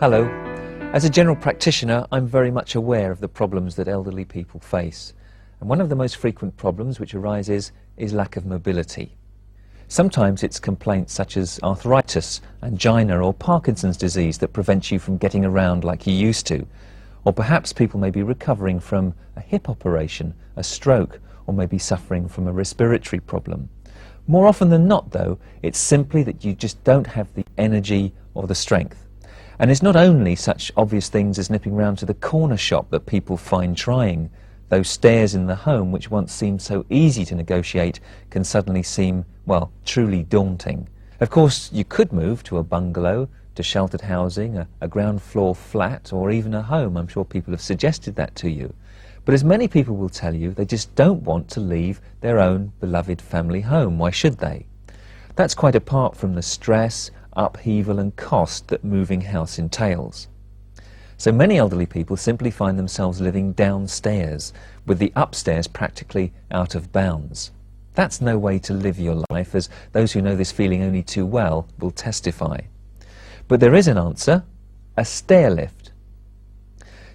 Hello. As a general practitioner, I'm very much aware of the problems that elderly people face. And one of the most frequent problems which arises is lack of mobility. Sometimes it's complaints such as arthritis, angina or Parkinson's disease that prevents you from getting around like you used to. Or perhaps people may be recovering from a hip operation, a stroke, or maybe suffering from a respiratory problem. More often than not, though, it's simply that you just don't have the energy or the strength. And it's not only such obvious things as nipping round to the corner shop that people find trying. Those stairs in the home, which once seemed so easy to negotiate, can suddenly seem, well, truly daunting. Of course, you could move to a bungalow, to sheltered housing, a ground floor flat, or even a home. I'm sure people have suggested that to you. But as many people will tell you, they just don't want to leave their own beloved family home. Why should they? That's quite apart from the stress, upheaval and cost that moving house entails. So many elderly people simply find themselves living downstairs, with the upstairs practically out of bounds. That's no way to live your life, as those who know this feeling only too well will testify. But there is an answer: a stairlift.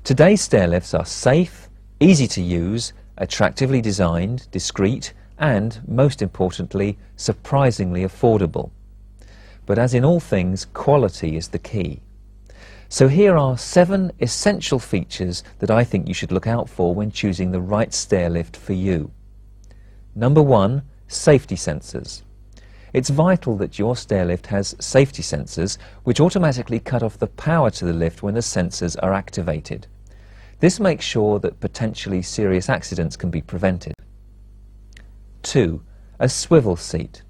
Today's stairlifts are safe, easy to use, attractively designed, discreet, and, most importantly, surprisingly affordable. But as in all things, quality is the key. So here are 7 essential features that I think you should look out for when choosing the right stairlift for you. Number 1, safety sensors. It's vital that your stairlift has safety sensors which automatically cut off the power to the lift when the sensors are activated. This makes sure that potentially serious accidents can be prevented. 2, a swivel seat.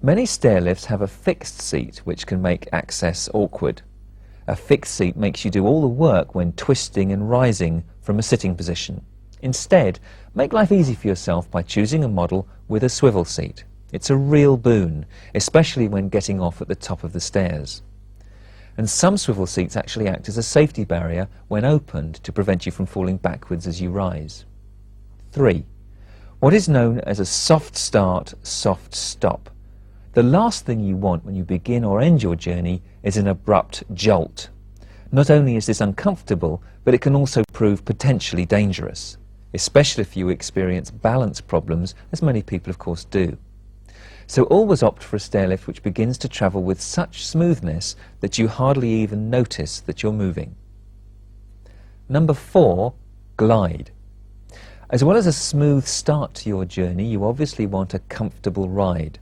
Many stairlifts have a fixed seat which can make access awkward. A fixed seat makes you do all the work when twisting and rising from a sitting position. Instead, make life easy for yourself by choosing a model with a swivel seat. It's a real boon, especially when getting off at the top of the stairs. And some swivel seats actually act as a safety barrier when opened to prevent you from falling backwards as you rise. 3. What is known as a soft start, soft stop. The last thing you want when you begin or end your journey is an abrupt jolt. Not only is this uncomfortable, but it can also prove potentially dangerous, especially if you experience balance problems, as many people of course do. So always opt for a stairlift which begins to travel with such smoothness that you hardly even notice that you're moving. Number 4, glide. As well as a smooth start to your journey, you obviously want a comfortable ride.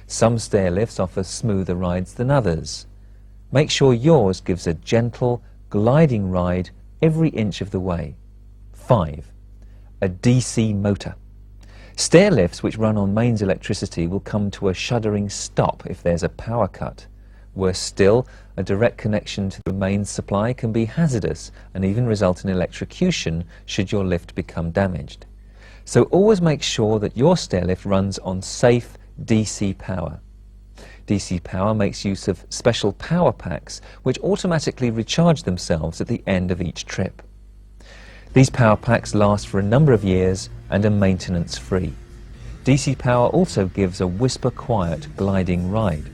Some stairlifts offer smoother rides than others. Make sure yours gives a gentle, gliding ride every inch of the way. 5. A DC motor. Stairlifts which run on mains electricity will come to a shuddering stop if there's a power cut. Worse still, a direct connection to the mains supply can be hazardous and even result in electrocution should your lift become damaged. So always make sure that your stairlift runs on safe DC power. DC power makes use of special power packs which automatically recharge themselves at the end of each trip. These power packs last for a number of years and are maintenance free. DC power also gives a whisper quiet gliding ride,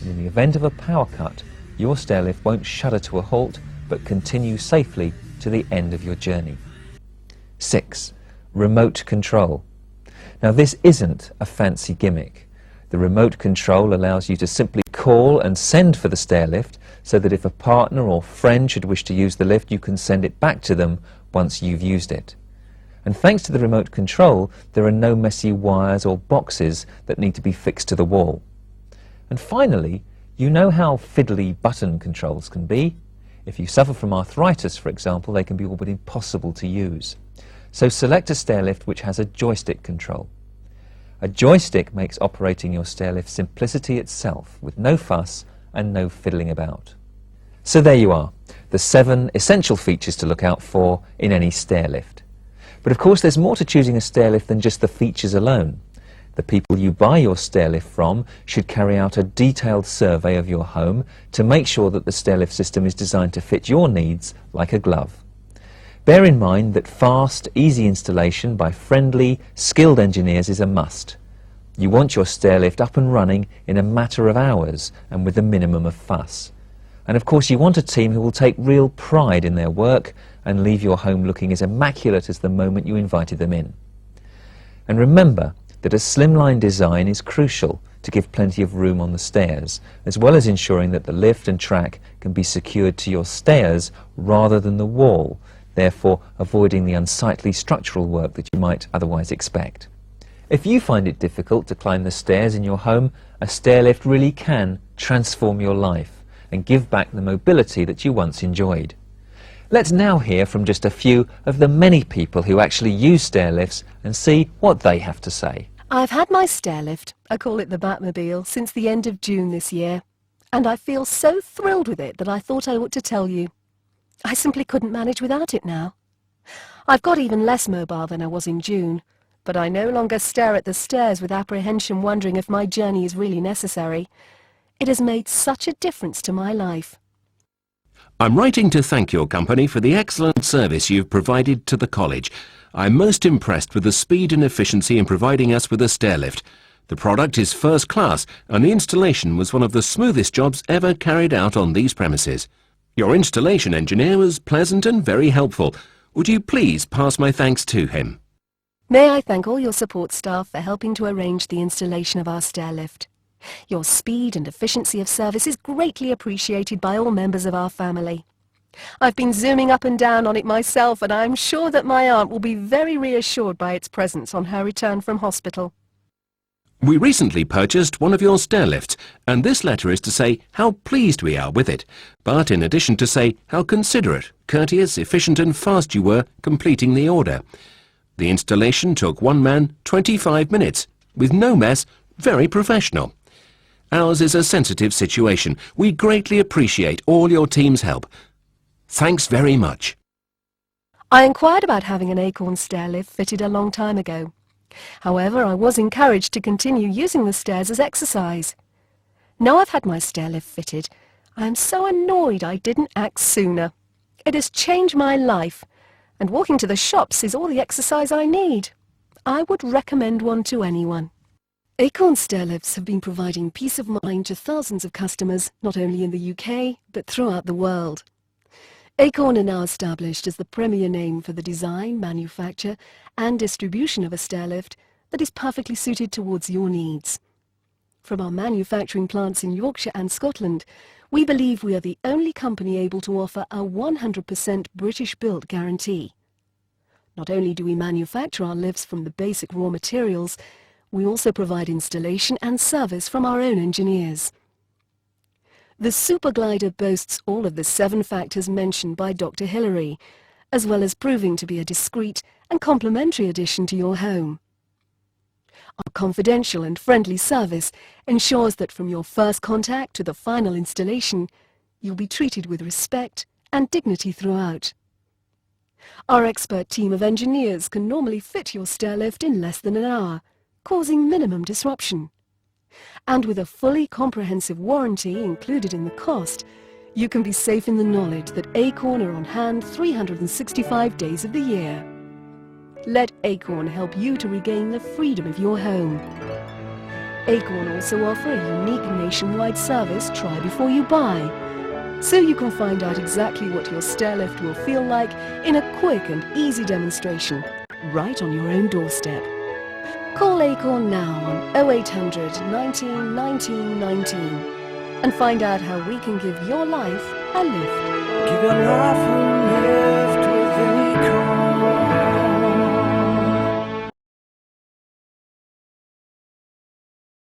and in the event of a power cut, your stairlift won't shudder to a halt but continue safely to the end of your journey. 6. Remote control. Now this isn't a fancy gimmick. The remote control allows you to simply call and send for the stairlift so that if a partner or friend should wish to use the lift, you can send it back to them once you've used it. And thanks to the remote control, there are no messy wires or boxes that need to be fixed to the wall. And finally, you know how fiddly button controls can be. If you suffer from arthritis, for example, they can be all but impossible to use. So select a stairlift which has a joystick control. A joystick makes operating your stairlift simplicity itself, with no fuss and no fiddling about. So there you are, the 7 essential features to look out for in any stairlift. But of course there's more to choosing a stairlift than just the features alone. The people you buy your stairlift from should carry out a detailed survey of your home to make sure that the stairlift system is designed to fit your needs like a glove. Bear in mind that fast, easy installation by friendly, skilled engineers is a must. You want your stairlift up and running in a matter of hours and with a minimum of fuss. And of course you want a team who will take real pride in their work and leave your home looking as immaculate as the moment you invited them in. And remember that a slimline design is crucial to give plenty of room on the stairs, as well as ensuring that the lift and track can be secured to your stairs rather than the wall, therefore avoiding the unsightly structural work that you might otherwise expect. If you find it difficult to climb the stairs in your home, a stairlift really can transform your life and give back the mobility that you once enjoyed. Let's now hear from just a few of the many people who actually use stairlifts and see what they have to say. I've had my stairlift, I call it the Batmobile, since the end of June this year, and I feel so thrilled with it that I thought I ought to tell you. I simply couldn't manage without it now. I've got even less mobile than I was in June, but I no longer stare at the stairs with apprehension, wondering if my journey is really necessary. It has made such a difference to my life. I'm writing to thank your company for the excellent service you've provided to the college. I'm most impressed with the speed and efficiency in providing us with a stairlift. The product is first class and the installation was one of the smoothest jobs ever carried out on these premises. Your installation engineer was pleasant and very helpful. Would you please pass my thanks to him? May I thank all your support staff for helping to arrange the installation of our stairlift. Your speed and efficiency of service is greatly appreciated by all members of our family. I've been zooming up and down on it myself, and I'm sure that my aunt will be very reassured by its presence on her return from hospital. We recently purchased one of your stairlifts, and this letter is to say how pleased we are with it, but in addition to say how considerate, courteous, efficient and fast you were completing the order. The installation took one man 25 minutes, with no mess, very professional. Ours is a sensitive situation. We greatly appreciate all your team's help. Thanks very much. I inquired about having an Acorn Stairlift fitted a long time ago. However, I was encouraged to continue using the stairs as exercise. Now I've had my stairlift fitted, I am so annoyed I didn't act sooner. It has changed my life, and walking to the shops is all the exercise I need. I would recommend one to anyone. Acorn Stairlifts have been providing peace of mind to thousands of customers, not only in the UK, but throughout the world. Acorn are now established as the premier name for the design, manufacture and distribution of a stairlift that is perfectly suited towards your needs. From our manufacturing plants in Yorkshire and Scotland, we believe we are the only company able to offer a 100% British-built guarantee. Not only do we manufacture our lifts from the basic raw materials, we also provide installation and service from our own engineers. The Superglider boasts all of the 7 factors mentioned by Dr Hilary, as well as proving to be a discreet and complementary addition to your home. Our confidential and friendly service ensures that from your first contact to the final installation, you'll be treated with respect and dignity throughout. Our expert team of engineers can normally fit your stairlift in less than an hour, causing minimum disruption. And with a fully comprehensive warranty included in the cost, you can be safe in the knowledge that Acorn are on hand 365 days of the year. Let Acorn help you to regain the freedom of your home. Acorn also offer a unique nationwide service, try before you buy, so you can find out exactly what your stairlift will feel like in a quick and easy demonstration, right on your own doorstep. Call Acorn now on 0800 19 19 19 and find out how we can give your life a lift. Give your life a